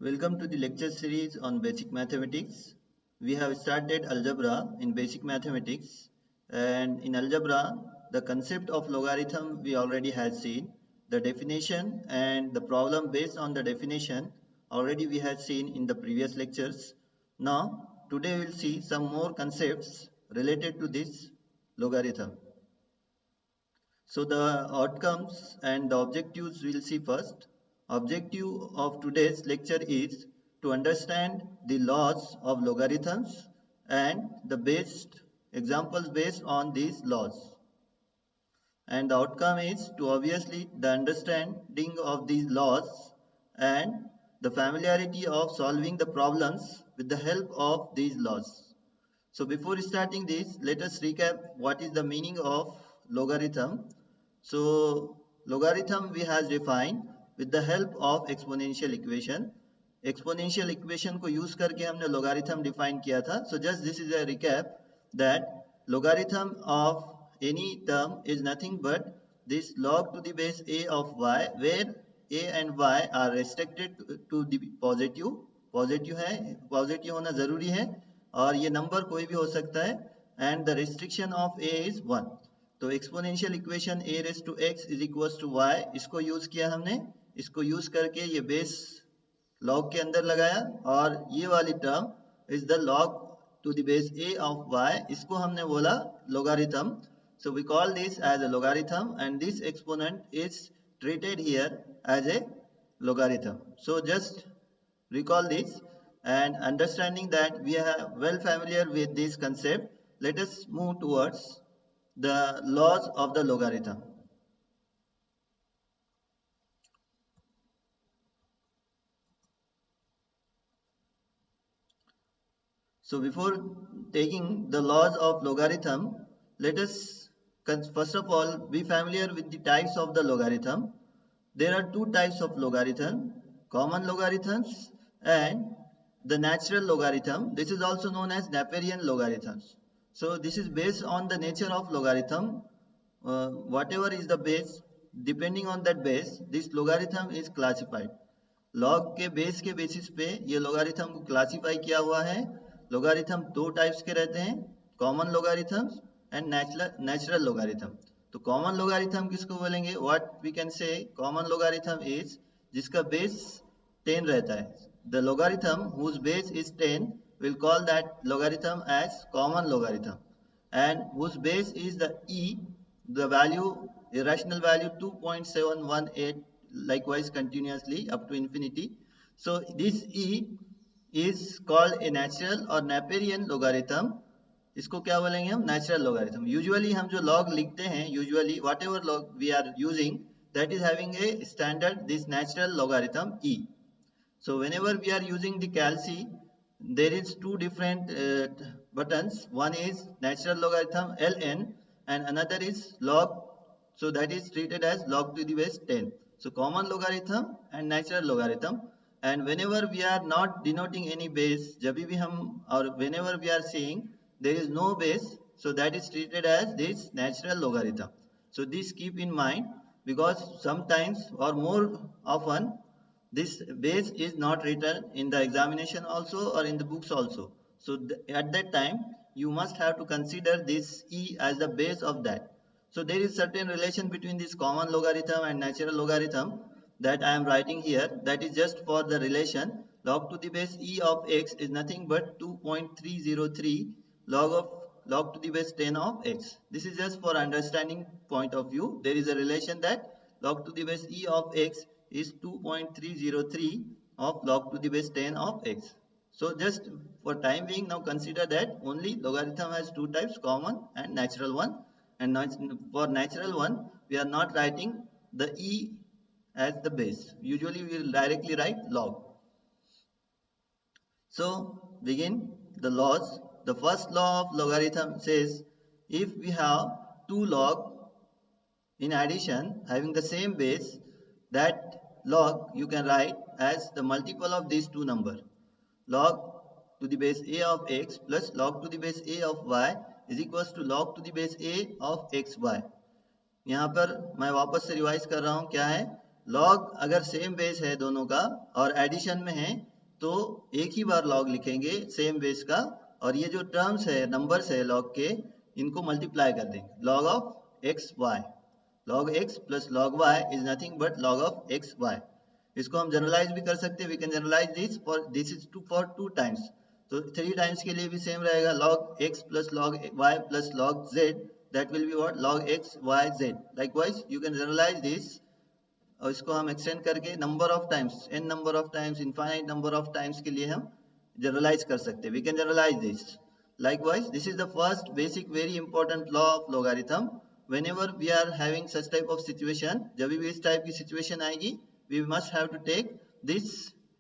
Welcome to the lecture series on basic mathematics. We have started algebra in basic mathematics, and in algebra the concept of logarithm we already had seen, the definition and the problem based on the definition already we had seen in the previous lectures. Now today we'll see some more concepts related to this logarithm. So the outcomes and the objectives we'll see first. Objective of today's lecture is to understand the laws of logarithms and the based examples based on these laws. And the outcome is to obviously the understanding of these laws and the familiarity of solving the problems with the help of these laws. So before starting this, let us recap what is the meaning of logarithm. So logarithm we has defined with the help of exponential equation. Exponential equation को use करके हमने logarithm define किया था. So just this is a recap that logarithm of any term is nothing but this log to the base a of y, where a and y are restricted to the positive. Positive है, positive होना जरूरी है और ये number कोई भी हो सकता है and the restriction of a is 1. तो exponential equation a raise to x is equals to y, इसको यूज किया हमने. इसको यूज करके ये बेस लॉग के अंदर लगाया और ये वाली term is the log to the base a of y, इसको हमने बोला logarithm. So we call this as a logarithm and this exponent is treated here as a logarithm. So just recall this, and understanding that we are well familiar with this concept, let us move towards the laws of the logarithm. So before taking the laws of logarithm, let us first of all be familiar with the types of the logarithm. There are two types of logarithm: common logarithms and the natural logarithm. This is also known as Napierian logarithms. So this is based on the nature of logarithm. Whatever is the base, depending on that base, this logarithm is classified. Log के base के basis पे ये logarithm को classify किया हुआ है. Logarithm दो types के रहते हैं, common logarithms and natural logarithm. तो कॉमन लोगारिथम किसको बोलेंगे? What we can say common logarithm is जिसका बेस 10 रहता है. The logarithm whose base is 10 will call that logarithm as common logarithm, and whose base is the e, the value, irrational value 2.718, likewise continuously up to infinity. So this e is called a natural or Napierian logarithm. इसको क्या बोलेंगे हम? Natural logarithm. Usually हम जो log लिखते हैं, usually whatever log we are using, that is having a standard this natural logarithm e. So whenever we are using the calci, there is two different buttons. One is natural logarithm ln and another is log. So that is treated as log to the base 10. So common logarithm and natural logarithm. And whenever we are not denoting any base, जब भी हम or whenever we are saying there is no base, so that is treated as this natural logarithm. So this keep in mind, because sometimes or more often this base is not written in the examination also or in the books also. So at that time you must have to consider this e as the base of that. So there is certain relation between this common logarithm and natural logarithm that I am writing here. That is just for the relation. Log to the base e of x is nothing but 2.303 log to the base 10 of x. This is just for understanding point of view. There is a relation that log to the base e of x is 2.303 of log to the base 10 of x. So just for time being, now consider that only logarithm has two types, common and natural one. And for natural one, we are not writing the e as the base. Usually we will directly write log. So begin the laws. The first law of logarithm says if we have two log in addition having the same base, that log you can write as the multiple of these two numbers. Log to the base a of x plus log to the base a of y is equals to log to the base a of xy. यहाँ पर मैं वापस से revise कर रहा हूँ क्या है. लॉग अगर सेम बेस है दोनों का और एडिशन में है तो एक ही बार लॉग लिखेंगे सेम बेस का, और ये जो टर्म्स है नंबर्स है लॉग के इनको मल्टीप्लाई कर देंगे। Log of x y, log x plus log y is nothing but log of x y। इसको हम जनरलाइज भी कर सकते हैं, we can generalise this for this is two for 2 times, तो 3 टाइम्स के लिए भी सेम रहेगा। log x plus log y plus log z, that will be what, log x y z। likewise you can generalize this, और इसको हम extend करके number of times, n number of times, infinite number of times के लिए हम generalise कर सकते हैं, we can generalise this. likewise this is the first basic very important law of logarithm। whenever we are having such type of situation, जब भी इस type की सिचुएशन आएगी, we must have to take this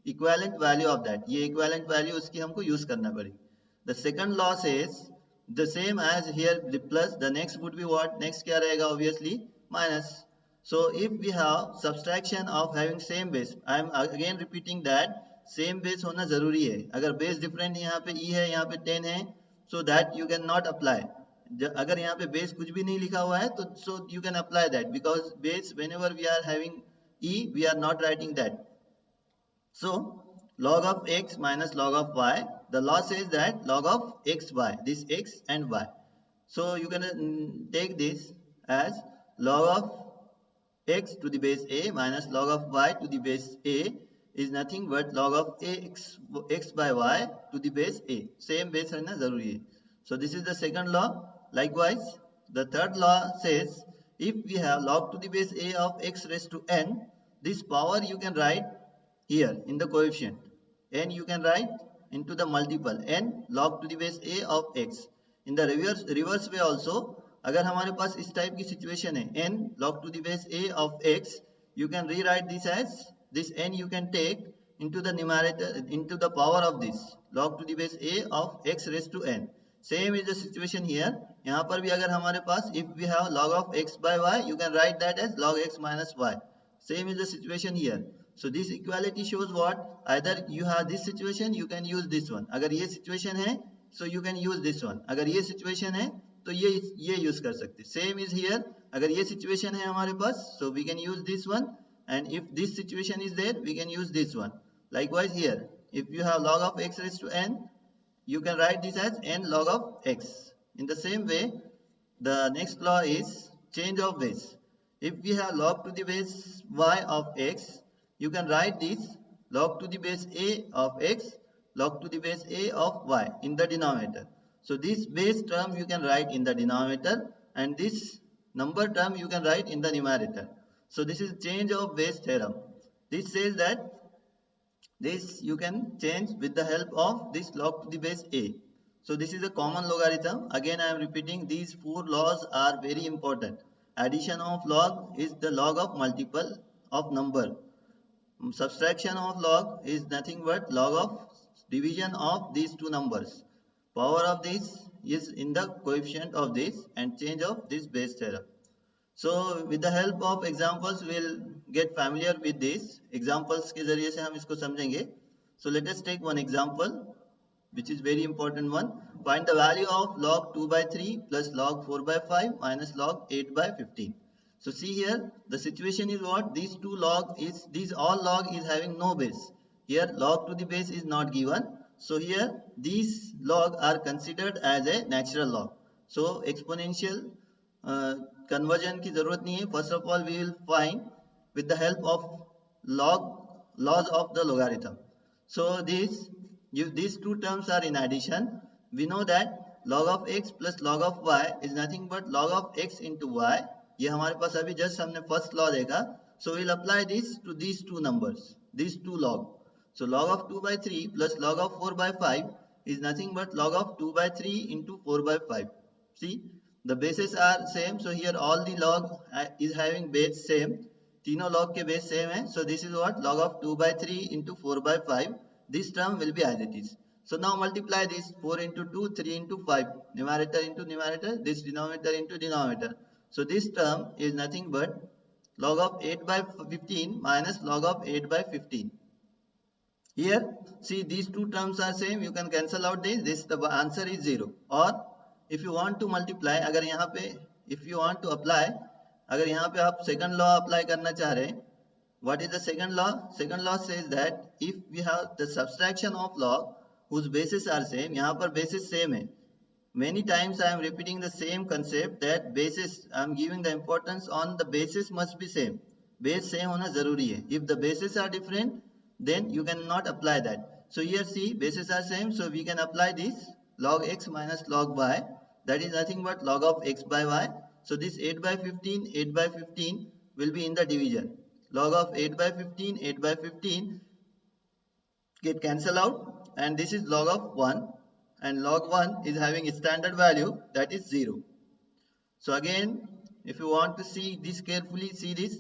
equivalent value of that, ये equivalent value उसकी हमको use करना पड़ेगी। the second law says the same as here the plus, the next would be what, next क्या रहेगा, obviously minus। so if we have subtraction of having same base, I am again repeating that same base होना जरूरी है। अगर base different यहाँ पे e है, यहाँ पे 10 है, so that you can not apply। अगर यहाँ पे बेस कुछ भी नहीं लिखा हुआ है तो so you can apply that, because base whenever we are having e we are not writing that। so log of x minus log of y, the law says that log of x y, this x and y, so you can take this as log of x to the base a minus log of y to the base a is nothing but log of x by y to the base a। same base रहना जरूरी है। so this is the second law। likewise the third law says if we have log to the base a of x raised to n, this power you can write here in the coefficient, n you can write into the multiple n log to the base a of x। in the reverse way also, अगर हमारे पास इस type की situation है n log to the base a of x, you can rewrite this as this n you can take into the numerator into the power of this log to the base a of x raised to n। same is the situation here। यहाँ पर भी अगर हमारे पास if we have log of x by y, you can write that as log x minus y। same is the situation here। so this equality shows what, either you have this situation you can use this one, अगर ये situation है so you can use this one, अगर ये situation है तो ये use कर सकते। सेम इज हियर, अगर ये सिचुएशन है हमारे पास so we can use this one, and if this situation is there we can use this one। likewise here if you have log of x raised to n, you can write this as n log of x। in the same way the next law is change of base। if we have log to the base y of x, you can write this log to the base a of x log to the base a of y in the denominator। so this base term you can write in the denominator and this number term you can write in the numerator। so this is change of base theorem। this says that this you can change with the help of this log to the base a। so this is a common logarithm। again I am repeating, these 4 laws are very important। addition of log is the log of multiple of number, subtraction of log is nothing but log of division of these two numbers, power of this is in the coefficient of this, and change of this base theorem। so with the help of examples we'll get familiar with this, examples के जरिए से हम इसको समझेंगे। so let us take one example which is very important one। find the value of log 2 by 3 plus log 4 by 5 minus log 8 by 15। so see here the situation is what, these two log is, these all log is having no base, here log to the base is not given, so here these log are considered as a natural log। so exponential conversion की जरूरत नहीं है। first of all we will find with the help of laws of the logarithm। so these two terms are in addition, we know that log of x plus log of y is nothing but log of x into y। ये हमारे पास अभी just हमने first law देखा। so we'll apply this to these two numbers, these two log। so log of 2 by 3 plus log of 4 by 5 is nothing but log of 2 by 3 into 4 by 5। see the bases are same, so here all the log is having base same, तीनों log के base same है। so this is what, log of 2 by 3 into 4 by 5, this term will be as it is। so now multiply this 4 into 2 3 into 5, numerator into numerator, this denominator into denominator। so this term is nothing but log of 8 by 15 minus log of 8 by 15। here see these two terms are same, you can cancel out this the answer is 0। or if you want to multiply, अगर यहाँ पे if you want to apply, अगर यहाँ पे आप second law apply करना चाह रहे हैं What is the second law? Second law says that if we have the subtraction of log whose bases are same, यहाँ पर bases same है. Many times I am repeating the same concept that basis, I am giving the importance on the basis must be same. Base same होना जरूरी है. If the bases are different, then you cannot apply that. So here see, bases are same, so we can apply this log x minus log y. That is nothing but log of x by y. So this 8 by 15, 8 by 15 will be in the division. Log of 8 by 15, 8 by 15 get cancelled out, and this is log of 1, and log 1 is having a standard value, that is 0. So again, if you want to see this carefully, see this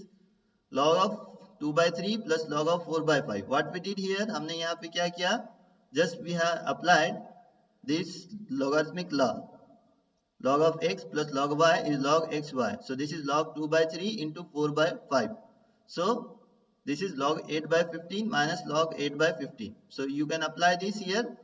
log of 2 by 3 plus log of 4 by 5. What we did here, हमने यहाँ पे क्या किया, just we have applied this logarithmic law. Log of x plus log y is log xy. So this is log 2 by 3 into 4 by 5. So this is log 8 by 15 minus log 8 by 15. So you can apply this here.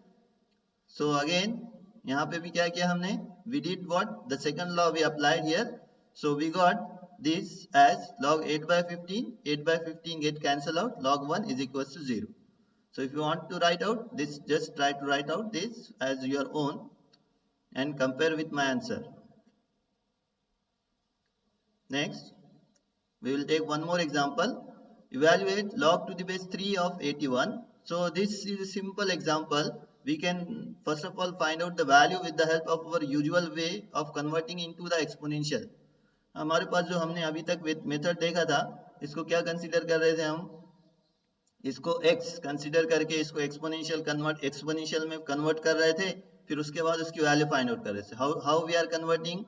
So again, यहाँ पे भी क्या किया हमने? We did what? The second law we applied here. So we got this as log 8 by 15. 8 by 15 get cancelled out. Log 1 is equals to 0. So if you want to write out this, just try to write out this as your own and compare with my answer. Next, we will take one more example. Evaluate log to the base 3 of 81. So this is a simple example. We can first of all find out the value with the help of our usual way of converting into the exponential. हमारे पास जो हमने अभी तक method देखा था, इसको क्या consider कर रहे थे हम? इसको x कंसीडर करके इसको एक्सपोनेंशियल में कन्वर्ट कर रहे थे, फिर उसके बाद उसकी वैल्यू फाइंड आउट कर रहे थे. How we are converting?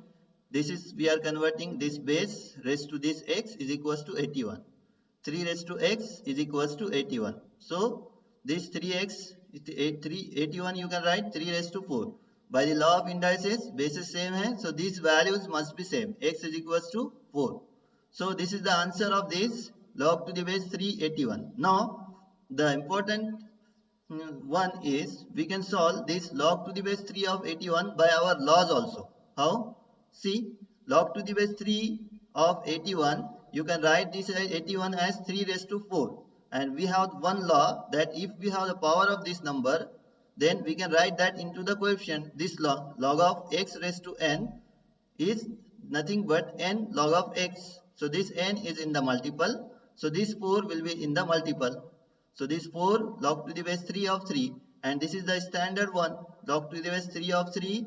We are converting this base raised to this x is equals to 81. 3 raised to x is equals to 81. So this 3x, 81 you can write 3 raised to 4. By the law of indices, bases same hai, so these values must be same. X is equals to 4. So this is the answer of this log to the base 381. Now the important one is we can solve this log to the base 3 of 81 by our laws also. How? See, log to the base 3 of 81, you can write this as 81 as 3 raised to 4. And we have one law that if we have the power of this number, then we can write that into the coefficient. This law, log of x raised to n, is nothing but n log of x. So this n is in the multiple. So this 4 will be in the multiple. So this 4 log to the base 3 of 3. And this is the standard one. Log to the base 3 of 3.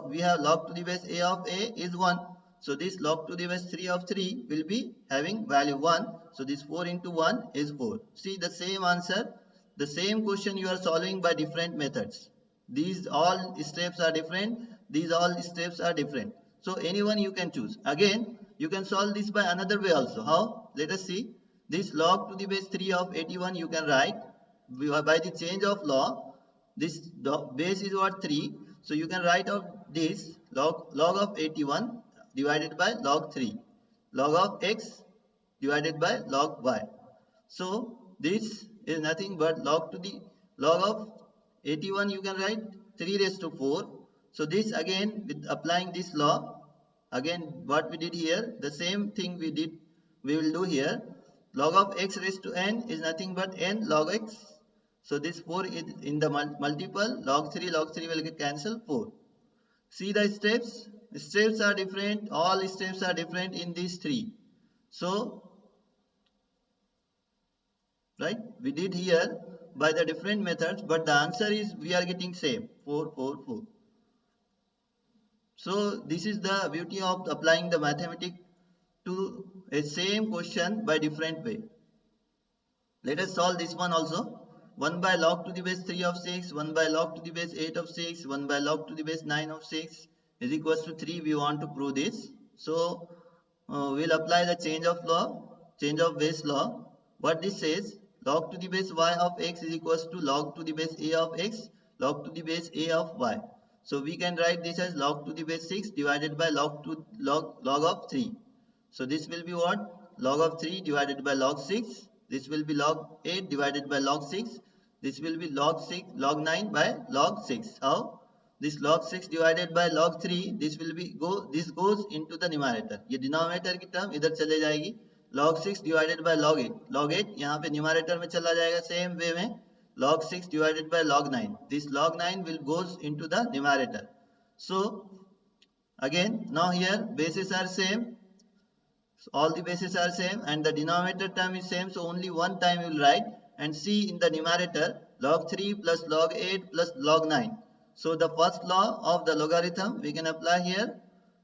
We have log to the base a of a is 1. So this log to the base 3 of 3 will be having value 1. So this 4 into 1 is 4. See the same answer. The same question you are solving by different methods. These all steps are different. These all steps are different. So anyone you can choose. Again, you can solve this by another way also. How? Let us see. This log to the base 3 of 81 you can write by the change of law. This base is what? 3. So you can write out this log of 81 divided by log 3. Log of x divided by log y. So this is nothing but log of 81 you can write 3 raised to 4. So this again with applying this law, again what we did here, the same thing we will do here. Log of x raised to n is nothing but n log x. So this 4 is in the multiple, log 3 will get cancelled, 4. See the steps? The steps are different, all steps are different in these 3. So, right, we did here by the different methods, but the answer is we are getting same, 4, 4, 4. So this is the beauty of applying the mathematics to a same question by different way. Let us solve this one also. 1 by log to the base 3 of 6, 1 by log to the base 8 of 6, 1 by log to the base 9 of 6 is equals to 3. We want to prove this. So we'll apply the change of base law. What this says, log to the base y of x is equals to log to the base a of x, log to the base a of y. So we can write this as log to the base 6 divided by log of 3. So this will be what? Log of 3 divided by log 6. This will be log 8 divided by log 6. This will be log 9 by log 6. How? This log 6 divided by log 3, this goes into the numerator. ये denominator की term इधर चले जाएगी. log 6 divided by log 8. Log 8 यहाँ पे numerator में चला जाएगा same way में log 6 divided by log 9. This log 9 will goes into the numerator. So again now here bases are same. So all the bases are same and the denominator term is same, so only one time you will write and see in the numerator log 3 plus log 8 plus log 9. So the first law of the logarithm we can apply here,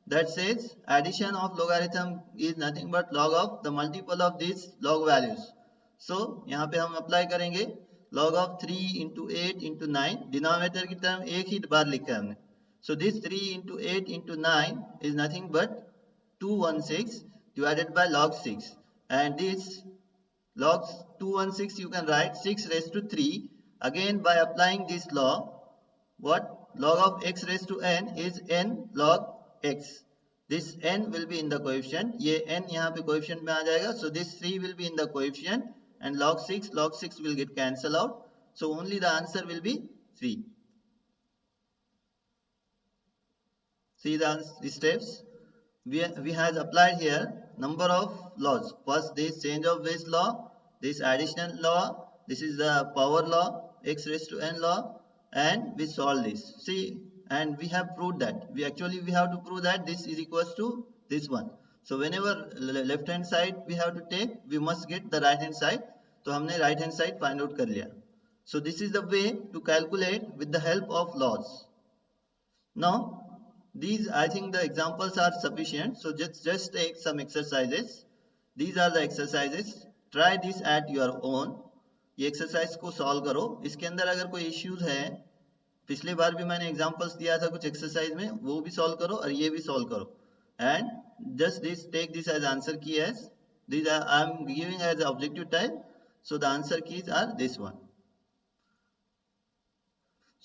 that says addition of logarithm is nothing but log of the multiple of these log values. So यहाँ पे हम apply करेंगे log of 3 into 8 into 9, denominator की term एक ही बार लिखा है हमने. So this 3 into 8 into 9 is nothing but 216 divided by log 6, and this log 216 you can write 6 raised to 3. Again by applying this law, what log of x raised to n is n log x. This n will be in the coefficient, ये n यहाँ पे coefficient में आ जाएगा, so this 3 will be in the coefficient and log 6 will get cancelled out, so only the answer will be 3. See the steps. We has applied here number of laws. First this change of base law, this additional law, this is the power law, x raised to n law, and we solve this. See, and we have proved that. We have to prove that this is equals to this one. So whenever left hand side we have to take, we must get the right hand side. तो हमने right hand side find out कर लिया. So this is the way to calculate with the help of laws. Now these, I think the examples are sufficient, so just take some exercises. These are the exercises. Try this at your own. ये exercise को solve करो. इसके अंदर अगर कोई issues है, पिछले बार भी मैंने examples दिया था कुछ exercise में, वो भी solve करो और ये भी solve करो. And just this, take this as answer key as. These are I am giving as objective type, so the answer keys are this one.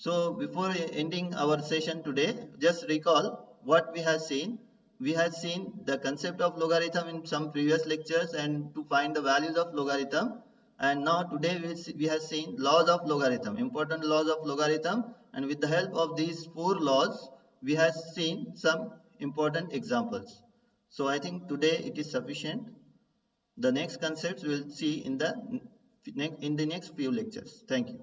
So before ending our session today, just recall what we have seen. We have seen the concept of logarithm in some previous lectures and to find the values of logarithm. And now today we have seen laws of logarithm, important laws of logarithm. And with the help of these 4 laws, we have seen some important examples. So I think today it is sufficient. The next concepts we will see in the next few lectures. Thank you.